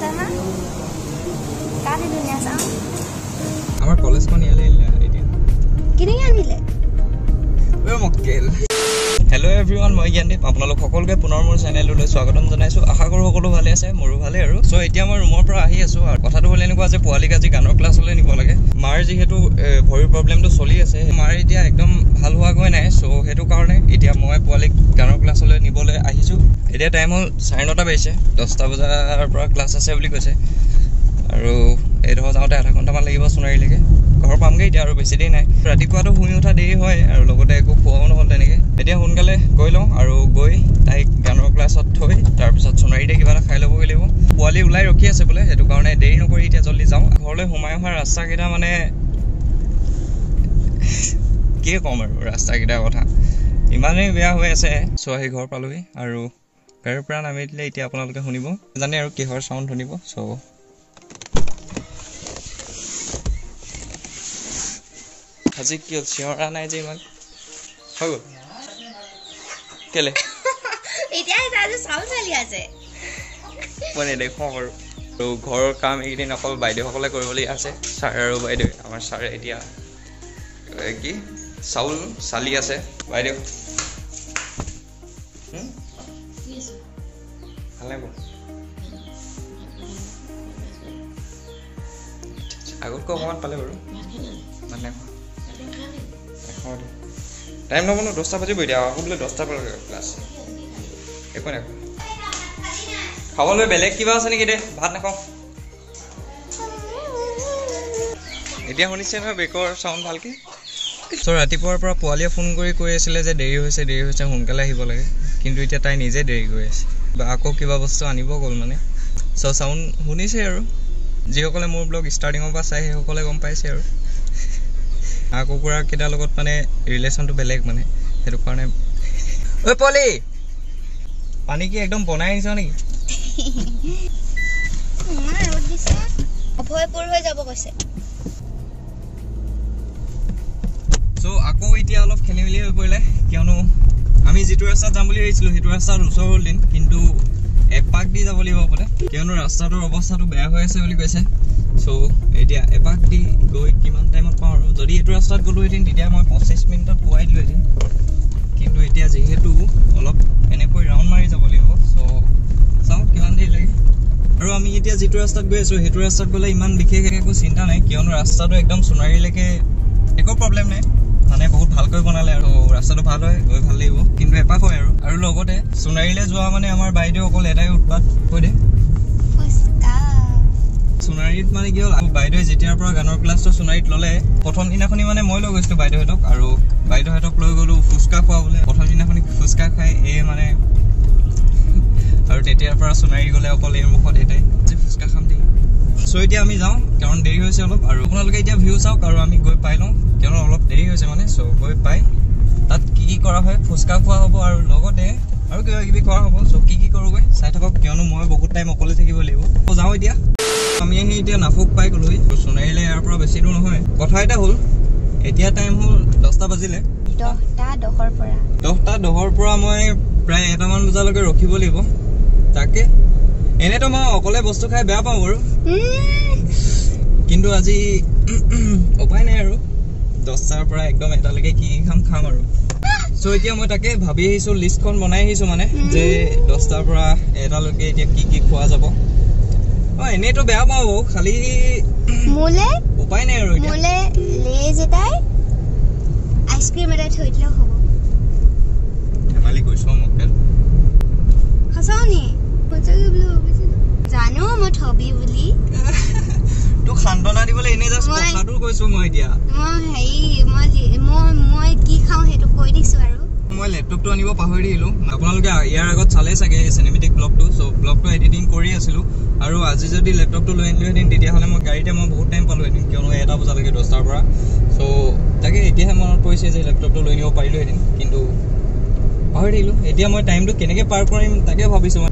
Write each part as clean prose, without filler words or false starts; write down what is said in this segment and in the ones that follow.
জানা কানে দুনিয়া চাও আমাৰ কলেজখন ইয়ালে এতিয়া কিনে আনিলে ও মক্কেল হেল্ল' এভৰিৱান মই জ্ঞানদীপ আপোনালোক সকলোকে পুনৰ মোৰ চেনেললৈ স্বাগতম জনাইছো আশা কৰো সকলো ভালে আছে মোৰো ভালে আৰু সো এতিয়া মই ৰুমৰ পৰা আহি আছো আৰু কথাটো হ'ল এনেকুৱা যে পোৱালিক আজি গানৰ ক্লাছলৈ নিব লাগে মাৰ যিহেতু ভৰিৰ প্ৰব্লেমটো চলি আছে মাৰ এতিয়া একদম ভাল হোৱা গৈ নাই সো হেতু কাৰণে এতিয়া মই পোৱালিক গানৰ ক্লাছলৈ নিবলৈ আহিছো এতিয়া টাইম হ'ল 9:30 বাজিছে 10টা বজাৰ পৰা ক্লাছ আছে বুলি কৈছে আৰু এই ধৰ যাওঁতে আধা ঘণ্টামান লাগিব সোণাৰীলৈকে ঘৰ পামগে এতিয়া আৰু বেছি দেৰি নাই ৰাতিপুৱাটো শুই উঠা দেৰি হয় আৰু লগতে একো খোৱাও নহ'ল তেনেকৈ এতিয়া সোনকালে গৈ লওঁ আৰু গৈ তাইক গানৰ ক্লাছত থৈ তাৰপিছত সোণাৰীতে কিবা এটা খাই ল'বগৈ লাগিব পোৱালি ওলাই ৰখি আছে বোলে সেইটো কাৰণে দেৰি নকৰি এতিয়া জল্দি যাওঁ ঘৰলৈ সোমাই অহা ৰাস্তাকেইটা মানে কি ক'ম আৰু ৰাস্তাকেইটাৰ কথা ইমানেই বেয়া হৈ আছে চ' আহি ঘৰ পালোহি আৰু গাড়ীৰ পৰা নামি দিলে এতিয়া আপোনালোকে শুনিব জানে আৰু কিহৰ চাউণ্ড শুনিব চ' আজি কি চিঞৰা নাই যে ইমান হৈ গ'ল কেলে এতিয়া আজি চাউল চালি আছে মই নেদেখোঁ আৰু ঘৰৰ কাম এইকেইদিন অকল বাইদেউসকলে কৰিবলগীয়া আছে ছাৰ আৰু বাইদেউ আমাৰ ছাৰে এতিয়া কি চাউল চালি আছে বাইদেউ ভালে আগতকৈ অকণমান পালে বাৰু মানে টাইম নহ'ব ন 10টা বাজিব এতিয়া আকৌ বোলে 10টা পৰা ক্লাছ একো নাখাওঁ খাবলৈ বেলেগ কিবা আছে নেকি দে ভাত নাখাওঁ এতিয়া শুনিছে নহয় বেকৰ চাউণ্ড ভালকৈ চ' ৰাতিপুৱাৰ পৰা পোৱালীয়ে ফোন কৰি কৈ আছিলে যে দেৰি হৈছে সোনকালে আহিব লাগে কিন্তু এতিয়া তাই নিজে দেৰি কৰি আছে বা আকৌ কিবা বস্তু আনিব গ'ল মানে চ' চাউণ্ড শুনিছে আৰু যিসকলে মোৰ ব্লগ ষ্টাৰ্টিঙৰ পৰা চাই সেইসকলে গম পাইছে আৰু হাঁহ কুকুৰাকেইটাৰ লগত মানে ৰিলেশ্যনটো বেলেগ মানে সেইটো কাৰণে ঐ পোৱালি পানী কি একদম বনাই আনিছ নেকি ৰ'দ দিছে অভয়পুৰ হৈ যাব কৈছে চ' আকৌ এতিয়া অলপ খেলি মেলি হৈ পৰিলে কিয়নো আমি যিটো ৰাস্তাত যাম বুলি ভাবিছিলোঁ সেইটো ৰাস্তাত ওচৰ হ'ল দিন কিন্তু এপাক দি যাব লাগিব বোলে কিয়নো ৰাস্তাটোৰ অৱস্থাটো বেয়া হৈ আছে বুলি কৈছে চ' এতিয়া এপাক দি গৈ কিমান টাইমত পাওঁ আৰু যদি এইটো ৰাস্তাত গ'লোহেঁতেন তেতিয়া মই 25 মিনিটত পোৱাই দিলোহেঁতেন কিন্তু এতিয়া যিহেতু অলপ এনেকৈ ৰাউণ্ড মাৰি যাব লাগিব চ' চাওঁ কিমান দেৰি লাগে আৰু আমি এতিয়া যিটো ৰাস্তাত গৈ আছোঁ সেইটো ৰাস্তাত গ'লে ইমান বিশেষ একো চিন্তা নাই কিয়নো ৰাস্তাটো একদম সোণাৰীলৈকে একো প্ৰব্লেম নাই মানে বহুত ভালকৈ বনালে আৰু ৰাস্তাটো ভাল হয় গৈ ভাল লাগিব কিন্তু এপাক হয় আৰু লগতে সোণাৰীলৈ যোৱা মানে আমাৰ বাইদেউ অকল এটাই উৎপাত কৈ দে সোণাৰীত মানে কি হ'ল বাইদেৱে যেতিয়াৰ পৰা গানৰ ক্লাছটো সোণাৰীত ল'লে প্ৰথম দিনাখনি মানে মই লৈ গৈছিলোঁ বাইদেউহঁতক আৰু বাইদেউহঁতক লৈ গ'লোঁ ফুচকা খোৱাবলৈ প্ৰথম দিনাখনি ফুচকা খাই মানে আৰু তেতিয়াৰ পৰা সোণাৰী গ'লে অকল এই মুখত এটাই যে ফুচকা খাম দেই চ' এতিয়া আমি যাওঁ কাৰণ দেৰি হৈছে অলপ আৰু আপোনালোকে এতিয়া ভিউ চাওক আৰু আমি গৈ পাই লওঁ কিয়নো অলপ দেৰি হৈছে মানে চ' গৈ পাই তাত কি কৰা হয় ফুচকা খোৱা হ'ব আৰু লগতে আৰু কিবা কিবি খোৱা হ'ব চ' কি কৰোঁগৈ চাই থাকক কিয়নো মই বহুত টাইম অকলে থাকিব লাগিব যাওঁ এতিয়া আমি আহি এতিয়া নাফুক পাই গ'লোহি সোণাৰীলৈ ইয়াৰ পৰা বেছি দূৰ নহয় কথা এটা হ'ল এতিয়া টাইম হ'ল 10টা বাজিলে 10টা 10ৰ পৰা মই প্ৰায় 1টামান বজালৈকে ৰখিব লাগিব তাকে এনেতো মই অকলে বস্তু খাই বেয়া পাওঁ বাৰু কিন্তু আজি উপায় নাই আৰু 10টাৰ পৰা একদম 1টালৈকে কি খাম আৰু চ' এতিয়া মই তাকে ভাবি আহিছোঁ লিষ্টখন বনাই আহিছোঁ মানে যে 10টাৰ পৰা 1টালৈকে এতিয়া কি খোৱা যাব এনেইতো বেয়া পাওঁ খালি উপায় নাই আৰু আইচক্ৰীম এটা থৈ দিলেও হ'ব ধেমালি কৈছোঁ মক্কেল সঁচাও নি জানো মই থবি বুলি তোক সান্তনা দিবলৈ এনেই জাষ্ট কথাটো কৈছোঁ মই এতিয়া মই কি খাওঁ সেইটো কৈ দিছোঁ আৰু মই লেপটপটো আনিব পাহৰি দিলোঁ আপোনালোকে ইয়াৰ আগত চালে চাগে চিনেমেটিক ব্লগটো চ' ব্লগটো এডিটিং কৰি আছিলোঁ আৰু আজি যদি লেপটপটো লৈ আনিলোহেঁতেন তেতিয়াহ'লে মই গাড়ীতে মই বহুত টাইম পালোহেঁতেন কিয়নো 1টা বজালৈকে 10টাৰ পৰা চ' তাকে এতিয়াহে মনত পৰিছে যে লেপটপটো লৈ নিব পাৰিলোহেঁতেন কিন্তু পাহৰি দিলোঁ এতিয়া মই টাইমটো কেনেকৈ পাৰ কৰিম তাকে ভাবিছোঁ মই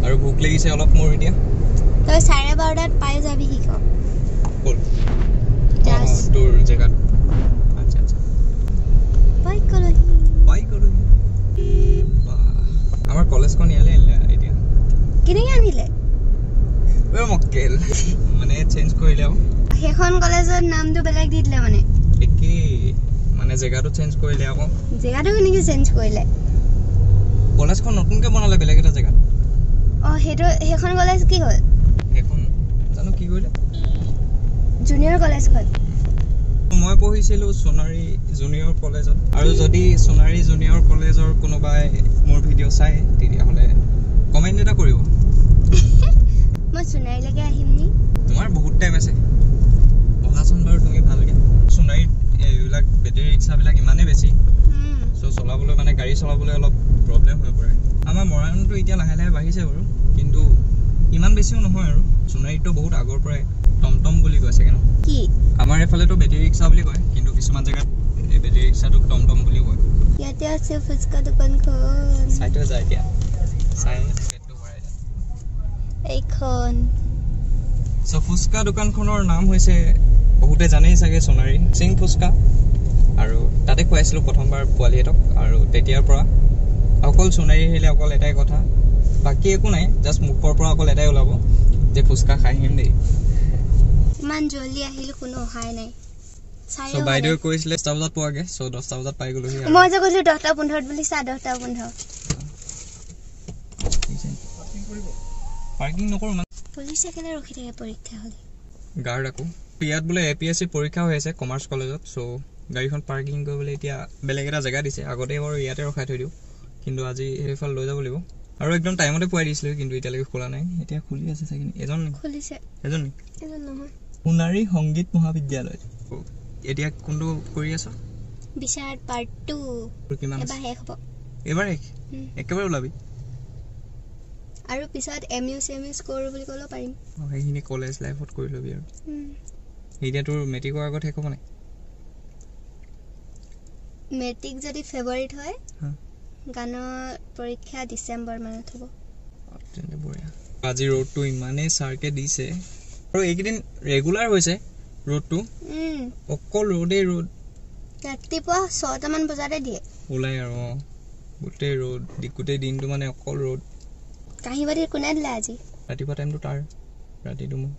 আৰু ভোক লাগিছে অলপ মোৰ এতিয়া তই 12:30 পাই যাবি শিকক তোৰ জেগাত আচ্ছা বাইক কলহি আমাৰ কলেজখন ইয়ালে এতিয়া কেনেকৈ আনিলে ঐ মক্কেল মানে চেঞ্জ কৰিলে আৰু সেইখন কলেজৰ নামটো বেলেগ দি দিলে মানে একেই মানে জেগাটো চেঞ্জ কৰিলে আকৌ জেগাটো কেনেকৈ চেঞ্জ কৰিলে কলেজখন নতুনকৈ বনালে বেলেগ এটা জেগাত সেইখন কলেজ কি হ'ল সেইখন জানো কি কৰিলে জুনিয়ৰ কলেজখন মই পঢ়িছিলোঁ সোণাৰী জুনিয়ৰ কলেজত আৰু যদি সোণাৰী জুনিয়ৰ কলেজৰ কোনোবাই মোৰ ভিডিঅ' চাই তেতিয়াহ'লে কমেণ্ট এটা কৰিব মই সোণাৰীলৈকে আহিম নি তোমাৰ বহুত টাইম আছে পঢ়াচোন বাৰু তুমি ভালকৈ সোণাৰীত এইবিলাক বেটেৰী ৰিক্সাবিলাক ইমানেই বেছি চ' চলাবলৈ মানে গাড়ী চলাবলৈ অলপ প্ৰব্লেম হৈ পৰে আমাৰ মৰাণতো এতিয়া লাহে লাহে বাঢ়িছে বাৰু কিন্তু ইমান বেছিও নহয় আৰু সোণাৰীততো বহুত আগৰ পৰাই টমটম বুলি কয় চাগে ন কি আমাৰ এইফালেতো বেটেৰী ৰিক্সা বুলি কয় কিন্তু কিছুমান জেগাত এই বেটেৰী ৰিক্সাটোক টমটম বুলি কয় ইয়াতে আছে ফুচকা দোকানখন চাই থৈ যায় এতিয়া চাই পেটটো ভৰাই যায় এইখন চ' ফুচকা দোকানখনৰ নাম হৈছে বহুতে জানেই চাগে সোণাৰী সিং ফুচকা আৰু তাতে খুৱাইছিলোঁ প্ৰথমবাৰ পোৱালীহঁতক আৰু তেতিয়াৰ পৰা অকল সোণাৰী আহিলে অকল এটাই কথা বাকী একো নাই জাষ্ট মুখৰ পৰা অকল এটাই ওলাব যে ফুচকা খাই আহিম দেই ইমান জলদি আহিলোঁ কোনো অহাই নাই চ' বাইদেৱে কৈছিলে 10টা বজাত পোৱাগে চ' 10টা বজাত পাই গ'লোহি মই যে কৈছিলোঁ 10:15 বুলি 10:15 পাৰ্কিং নকৰোঁ মানে পুলিচে কেলে ৰখি থাকে পৰীক্ষা হ'লে গাৰ্ড আকৌ ইয়াত বোলে APSC পৰীক্ষা হৈ আছে কমাৰ্চ কলেজত চ' গাড়ীখন পাৰ্কিং কৰিবলৈ এতিয়া বেলেগ এটা জেগা দিছে আগতে বাৰু ইয়াতে ৰখাই থৈ দিওঁ কিন্তু আজি সেইফালে লৈ যাব লাগিব আৰু একদম টাইমতে পোৱাই দিছিলোঁ কিন্তু এতিয়ালৈকে খোলা নাই এতিয়া খুলি আছে চাগে এজন খুলিছে এজন নহয় সোণাৰী সংগীত মহাবিদ্যালয় এতিয়া কোনটো কৰি আছ বিচাৰ পাৰ্ট 2 কিমান এবাৰ শেষ হ'ব এবাৰ একেবাৰে ওলাবি আৰু পিছত MU স্ক'ৰ বুলি ক'লেও পাৰিম সেইখিনি কলেজ লাইফত কৰি ল'বি আৰু এতিয়া তোৰ মেট্ৰিকৰ আগত শেষ হ'ব নাই মেট্ৰিক যদি ফেব্ৰুৱাৰীত হয় গানৰ পৰীক্ষা ডিচেম্বৰ মানত হ'ব তেন্তে বঢ়িয়া আজি ৰ'দটো ইমানেই ছাৰকে দিছে আৰু এইকেইদিন ৰেগুলাৰ হৈছে ৰ'দটো অকল ৰ'দেই ৰ'দ ৰাতিপুৱা 6টামান বজাতে দিয়ে ওলাই আৰু গোটেই ৰ'দ গোটেই দিনটো মানে অকল ৰ'দ কাহিবাৰীৰ কোনে দিলে আজি ৰাতিপুৱা টাইমটো তাৰ ৰাতিটো মোৰ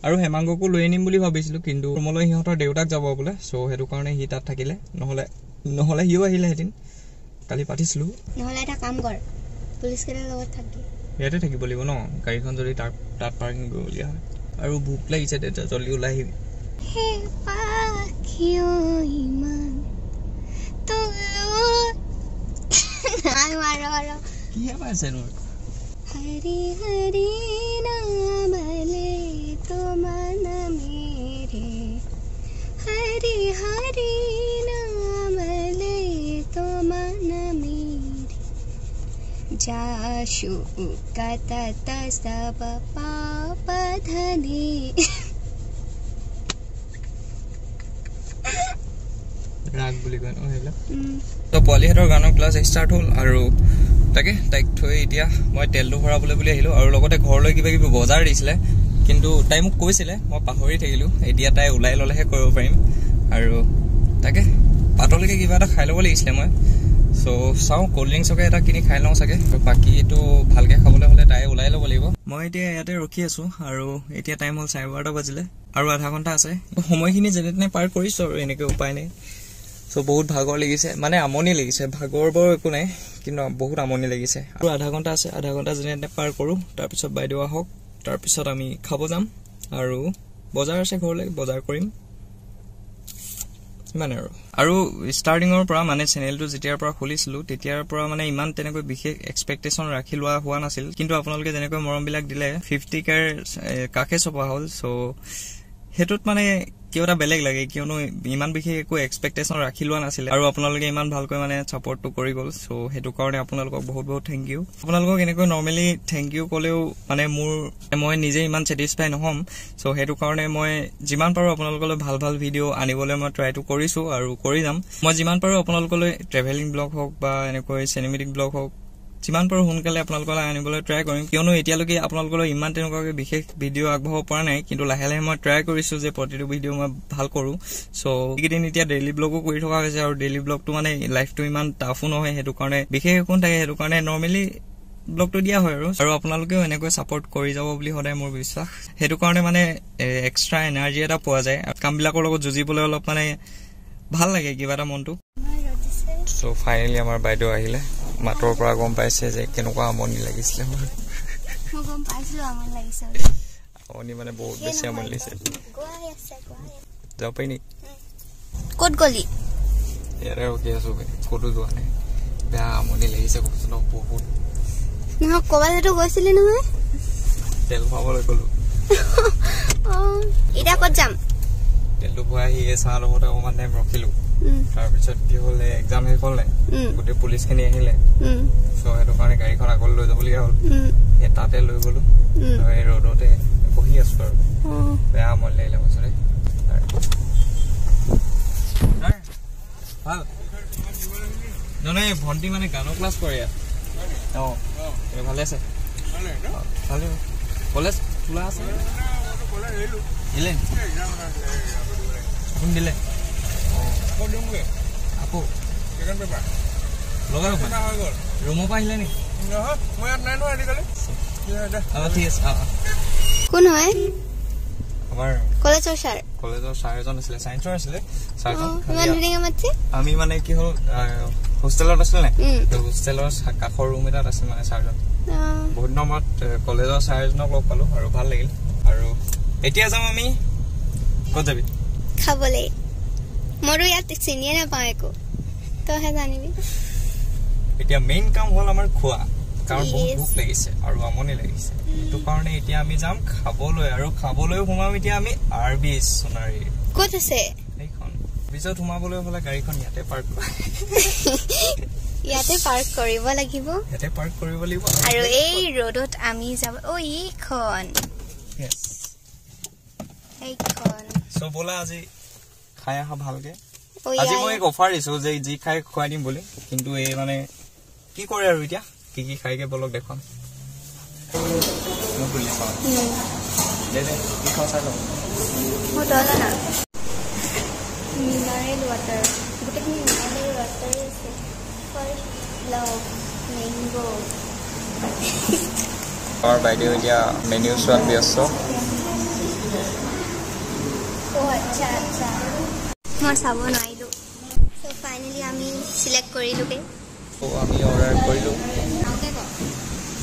আৰু হেমাংগকো লৈ আনিম বুলি ভাবিছিলোঁ কিন্তু ৰুমলৈ সিহঁতৰ দেউতাক যাব বোলে চ' সেইটো কাৰণে সি তাত থাকিলে নহ'লে সিও আহিলেহেঁতেন কালি পাতিছিলোঁ নহ'লে এটা কাম কৰ পুলিচকেইটাৰ লগত থাকি ইয়াতে থাকিব লাগিব ন গাড়ীখন যদি তাত পাৰ্কিং কৰিবলগীয়া হয় আৰু ভোক লাগিছে তেতিয়া জলদি ওলাই আহিবি কিহে পাইছে নোৰ হৰি হৰি নাম লে তো মন মেৰে হৰি হৰি নাম লে তো মন মেৰে যাশু কতত সব পাপ ধনি ৰাগ বুলি কয় ন সেইবিলাক তো পোৱালীহঁতৰ গানৰ ক্লাছ ষ্টাৰ্ট হ'ল আৰু তাকে তাইক থৈ এতিয়া মই তেলটো ভৰাবলৈ বুলি আহিলোঁ আৰু লগতে ঘৰলৈ কিবা কিবি বজাৰ দিছিলে কিন্তু তাই মোক কৈছিলে মই পাহৰি থাকিলোঁ এতিয়া তাই ওলাই ল'লেহে কৰিব পাৰিম আৰু তাকে পাতলৈকে কিবা এটা খাই ল'ব লাগিছিলে মই চ' চাওঁ ক'ল্ড ড্ৰিংকছকে এটা কিনি খাই লওঁ চাগে বাকীটো ভালকৈ খাবলৈ হ'লে তাই ওলাই ল'ব লাগিব মই এতিয়া ইয়াতে ৰখি আছোঁ আৰু এতিয়া টাইম হ'ল 12:30 বাজিলে আৰু আধা ঘণ্টা আছে সময়খিনি যেনে তেনে পাৰ কৰিছোঁ আৰু এনেকৈ উপায় নাই চ' বহুত ভাগৰ লাগিছে মানে আমনি লাগিছে ভাগৰ বৰ একো নাই কিন্তু বহুত আমনি লাগিছে আৰু আধা ঘণ্টা আছে আধা ঘণ্টা যেনে তেনে পাৰ কৰোঁ তাৰপিছত বাইদেউ আহক তাৰপিছত আমি খাব যাম আৰু বজাৰ আছে ঘৰলৈ বজাৰ কৰিম ইমানে আৰু ষ্টাৰ্টিঙৰ পৰা মানে চেনেলটো যেতিয়াৰ পৰা খুলিছিলোঁ তেতিয়াৰ পৰা মানে ইমান তেনেকৈ বিশেষ এক্সপেক্টেশ্যন ৰাখি লোৱা হোৱা নাছিল কিন্তু আপোনালোকে যেনেকৈ মৰমবিলাক দিলে 50K কাষে চপোৱা হ'ল চ' সেইটোত মানে কিয় এটা বেলেগ লাগে কিয়নো ইমান বিশেষ একো এক্সপেক্টেশ্যন ৰাখি লোৱা নাছিলে আৰু আপোনালোকে ইমান ভালকৈ মানে ছাপৰ্টটো কৰি গ'ল চ' সেইটো কাৰণে আপোনালোকক বহুত বহুত থেংক ইউ আপোনালোকক এনেকৈ নৰ্মেলি থেংক ইউ ক'লেও মানে মই নিজে ইমান ছেটিছফাই নহ'ম চ' সেইটো কাৰণে মই যিমান পাৰোঁ আপোনালোকলৈ ভাল ভাল ভিডিঅ' আনিবলৈ মই ট্ৰাইটো কৰিছোঁ আৰু কৰি যাম মই যিমান পাৰোঁ আপোনালোকলৈ ট্ৰেভেলিং ব্লগ হওক বা এনেকৈ চিনেমেটিক ব্লগ হওক যিমান পাৰোঁ সোনকালে আপোনালোকলৈ আনিবলৈ ট্ৰাই কৰিম কিয়নো এতিয়ালৈকে আপোনালোকলৈ ইমান তেনেকুৱাকৈ বিশেষ ভিডিঅ' আগবঢ়াব পৰা নাই কিন্তু লাহে লাহে মই ট্ৰাই কৰিছোঁ যে প্ৰতিটো ভিডিঅ' মই ভাল কৰোঁ চ' এইকেইদিন এতিয়া ডেইলি ব্লগো কৰি থকা হৈছে আৰু ডেইলি ব্লগটো মানে লাইফটো ইমান টাফো নহয় সেইটো কাৰণে বিশেষ একো থাকে সেইটো কাৰণে নৰ্মেলি ব্লগটো দিয়া হয় আৰু আপোনালোকেও এনেকৈ সাপোৰ্ট কৰি যাব বুলি সদায় মোৰ বিশ্বাস হেতু কাৰণে মানে এক্সট্ৰা এনাৰ্জি এটা পোৱা যায় কামবিলাকৰ লগত যুজিবলৈ অলপ মানে ভাল লাগে কিবা এটা মনটো সো ফাইনালি আমাৰ বাইদেউ আহিলে মাতৰ পৰা গম পাইছে যে কেনেকুৱা আমনি লাগিছিলে মোৰ গম পাইছো আমনি লাগিছে আমনি মানে বহুত বেছি আমনি লাগিছে যাব পাৰি নি ক'ত গলি ইয়াৰে ৰখি আছো ক'তো যোৱা নাই বেয়া আমনি লাগিছে কৈছো ন বহুত নহয় ক'বালেতো গৈছিলি নহয় তেল ভৰাবলৈ গ'লো এতিয়া ক'ত যাম তেলটো ভৰাই আহি চাহ লগতে অকণমান টাইম ৰখিলো তাৰপিছত কি হ'ল এক্সাম শেষ হ'ল নাই গোটেই পুলিচখিনি আহিলে চ' সেইটো কাৰণে গাড়ীখন আগলৈ লৈ যাবলগীয়া হ'ল তাতে লৈ গ'লো এই ৰ'দতে বহি আছো আৰু বেয়া আমনি লাগিলে বছৰে ভাল নহয় ভণ্টি মানে গানৰ ক্লাছ কৰে ইয়াত ভালে আছে ভালে কলেজ খোলা আছে দিলে আপুনি দিলে আকৌ লগাই ৰুমৰ পৰা আহিলে নেকি ঠিক আছে কোন হয় আমাৰ কলেজৰ ছাৰ এজন আছিলে চাইন্সৰ আছিলে আমি মানে কি হ'ল হোষ্টেলত আছিল নাই হোষ্টেলৰ কাষৰ ৰুম এটাত আছিল মানে ছাৰজন বহুত দিনৰ মূৰত কলেজৰ ছাৰ এজনক লগ পালো আৰু ভাল লাগিল আৰু এতিয়া যাম আমি ক'ত যাবি খাবলৈ মইতো ইয়াত চিনিয়ে নাপাওঁ একো তইহে জানিবি এতিয়া মেইন কাম হ'ল আমাৰ খোৱা কাৰণ বহুত ভোক লাগিছে আৰু আমনি লাগিছে সেইটো কাৰণে এতিয়া আমি যাম খাবলৈ আৰু খাবলৈ সোমাম এতিয়া আমি আৰবি সোণাৰী ক'ত আছে এইখন পিছত সোমাবলৈ হ'লে গাড়ীখন ইয়াতে পাৰ্ক কৰিব লাগিব আৰু এই ৰ'দত আমি যাব এইখন চ' ব'লা আজি খাই আহা ভালকে আজি মই এক অফাৰ দিছো যে যি খাই খুৱাই দিম বুলি কিন্তু এই মানে কি কৰে আৰু এতিয়া কি কি খাইকে বলক দেখুৱাম মিনাৰেল ৱাটাৰ গোটেইখিনি মিনাৰেল ৱাটাৰ আছে ফাৰ্ষ্ট লাভ মেংগো আমাৰ বাইদেউ এতিয়া মেনু চোৱাত ব্যস্ত আচ্ছা মই চাব নোৱাৰিলোঁ চ' ফাইনেলি আমি চিলেক্ট কৰিলোঁগৈ আমি অৰ্ডাৰ কৰিলোঁ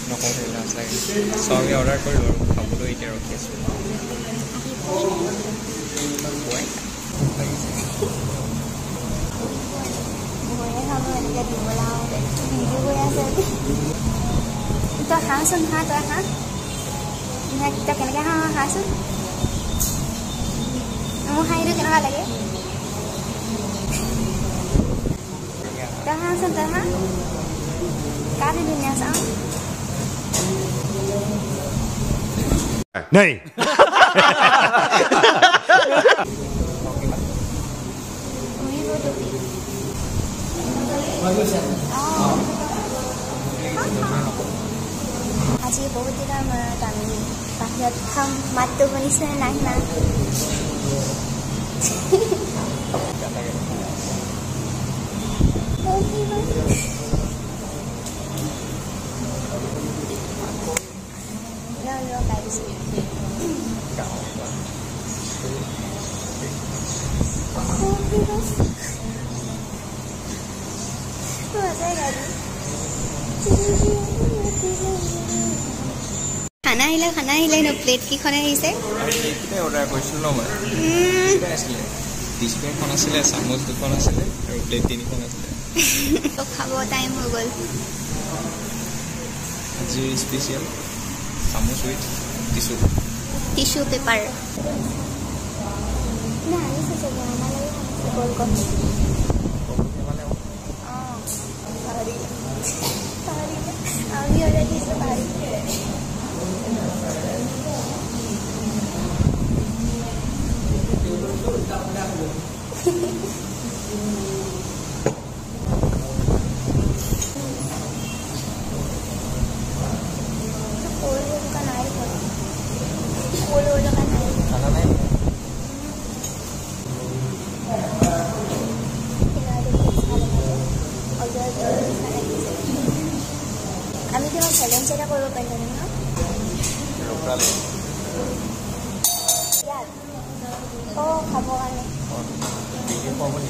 নকওঁতে লাজ লাগে চ' আমি অৰ্ডাৰ কৰিলোঁ আৰু খাবলৈ এতিয়া ৰখি আছোঁ তই হাঁহচোন তই কেনেকৈ হাঁহচোন মোৰ হাঁহিটো কেনেকুৱা লাগে তই হাঁহচোন কাটি ধুনীয়া চাওঁ নাই আজি বহুত দিনৰ মূৰত আমি বাহিৰত খাম মাতটো শুনিছে নাই না খানা আহিলে ন প্লেট কিখনে আহিছে অৰ্ডাৰ কৰিছিলোঁ ন মই আছিলে ডিছপ্লেখন আছিলে চামুচ দুখন আছিলে আৰু প্লেট তিনিখন আছিলে খাব টাইম হৈ গ'ল আজিৰ স্পেচিয়েল চামুচ উইথ টিচু পেপাৰ আমি অৰ্ডাৰ দিছোঁ আমি কিমান ভালে ও খাব কাৰণে পাব নি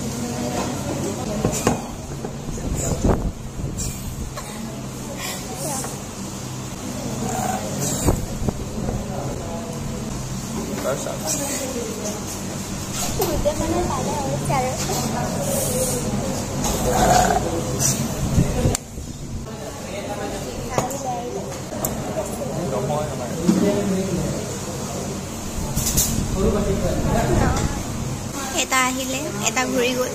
এটা আহিলে এটা ঘূৰি গ'ল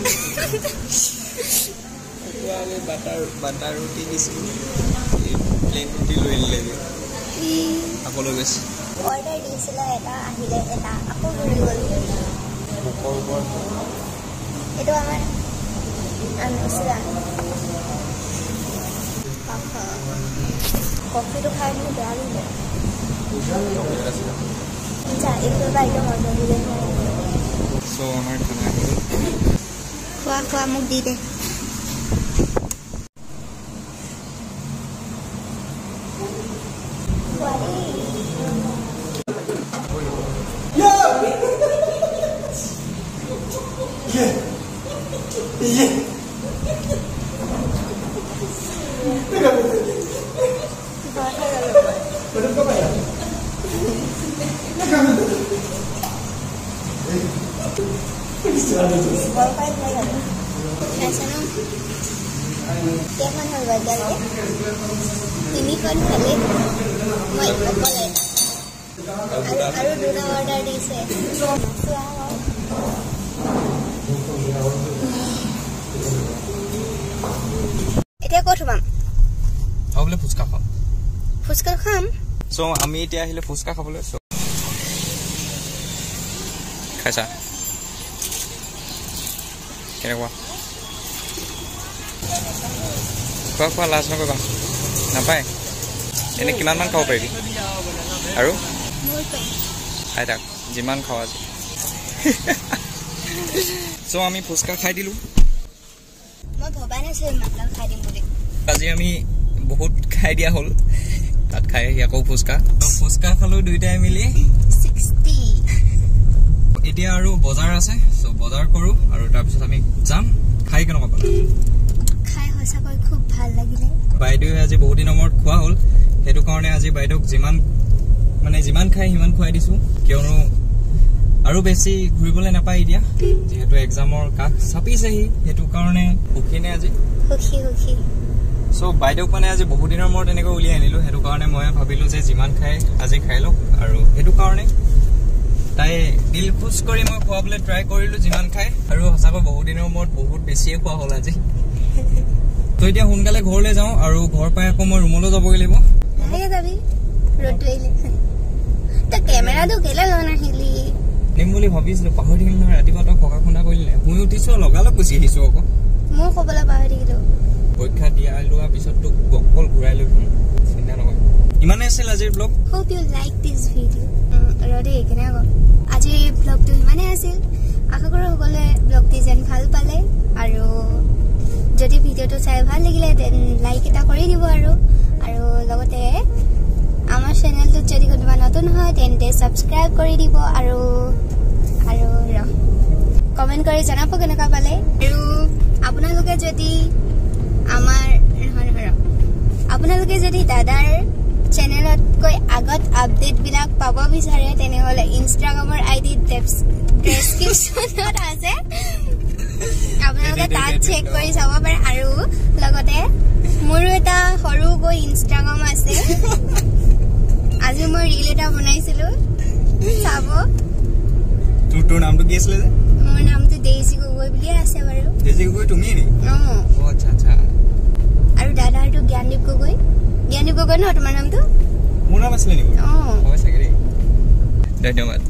বাটাৰ ৰুটি দিছিলোঁ প্লেন ৰুটি লৈ আহিলে আকৌ লৈ গৈছে অৰ্ডাৰ দিছিলে এটা আহিলে এটা আকৌ ঘূৰি গ'ল এইটো আমাৰ কফিটো খাই মোৰ বেয়া লাগিলে খোৱা খোৱা মোক দি দে তিনিখন খালে মই অকলে আৰু দুটা অৰ্ডাৰ দিছে এতিয়া ক'ত সোমাম বোলে ফুচকা খাম চ' আমি এতিয়া আহিলে ফুচকা খাবলৈ খাইছা কেনেকুৱা খোৱা লাজ নকৰিবা নাপায় এনে কিমানমান খাব পাৰিবি আৰু খাই থাক যিমান খাওঁ আজি চ' আমি ফুচকা খাই দিলোঁ মই ভবা নাছিলোঁ ইমান খাই দিম বুলি আজি আমি বহুত খাই দিয়া হ'ল তাত খাই আহি আকৌ ফুচকা খালোঁ দুইটাই মিলি 60 এতিয়া আৰু বজাৰ আছে চ' বজাৰ কৰোঁ আৰু তাৰপিছত আমি যাম খাই কেনেকুৱা পালোঁ খাই সঁচাকৈ খুব ভাল লাগিলে বাইদেৱে আজি বহুত দিনৰ মূৰত খোৱা হ'ল সেইটো কাৰণে আজি বাইদেউক যিমান খাই সিমান খুৱাই দিছোঁ কিয়নো আৰু বেছি ঘূৰিবলৈ নাপায় এতিয়া যিহেতু এক্সামৰ কাষ চাপিছেহি সেইটো কাৰণে সুখীনে আজি সুখী চ' বাইদেউক আজি বহুত দিনৰ মূৰত এনেকৈ উলিয়াই আনিলোঁ সেইটো কাৰণে মই ভাবিলোঁ যে যিমান খাই আজি খাই লওক আৰু সেইটো কাৰণে তাই দিল খুচ কৰি মই খুৱাবলৈ ট্ৰাই কৰিলোঁ যিমান খাই আৰু সঁচাকৈ বহুত দিনৰ মূৰত বহুত বেছিয়ে খোৱা হ'ল আজি তো এতিয়া সোনকালে ঘৰলৈ যাওঁ আৰু ঘৰ পাই আকৌ মই ৰুমলৈ যাবগৈ লাগিব নিম বুলি ভাবিছিলোঁ পাহৰি থাকিলোঁ নহয় ৰাতিপুৱা তই খকা খুন্দা কৰিলে শুই উঠিছোঁ লগালগ গুচি আহিছোঁ আকৌ মই ক'বলৈ পাহৰি থাকিলোঁ পৰীক্ষা দিয়া লোৱাৰ পিছত তোক অকল ঘূৰাই লৈ ফুৰোঁ চিন্তা নকয় ইমানে আছিল আজিৰ blog hope you like this video ৰদে কেনেকৈ আজিৰ ব্লগটো ইমানেই আছিল আশা কৰোঁ সকলোৱে ব্লগটি যেন ভাল পালে আৰু যদি ভিডিঅ'টো চাই ভাল লাগিলে দেন লাইক এটা কৰি দিব আৰু লগতে আমাৰ চেনেলটোত যদি কোনোবা নতুন হয় তেন্তে ছাবস্ক্ৰাইব কৰি দিব আৰু কমেণ্ট কৰি জনাব কেনেকুৱা পালে আৰু আপোনালোকে যদি দাদাৰ চেনেলতকৈ আগত আপডেটবিলাক পাব বিচাৰে তেনেহ'লে ইনষ্টাগ্ৰামৰ আইডি ডেছক্ৰিপশ্যনত আছে আপোনালোকে তাত চেক কৰি চাব পাৰে আৰু লগতে মোৰো এটা সৰুকৈ ইনষ্টাগ্ৰাম আছে আজি মই ৰীল এটা বনাইছিলোঁ চাব তোৰ নামটো কি আছিলে যে মোৰ নামটো দেইজী গগৈ বুলিয়ে আছে বাৰু দেইজী গগৈ তুমি নি আচ্ছা আৰু দাদাৰটো জ্ঞানদীপ গগৈ ন তোমাৰ নামটো মোৰ নাম আছিলে নেকি হয় চাগে দেই ধন্যবাদ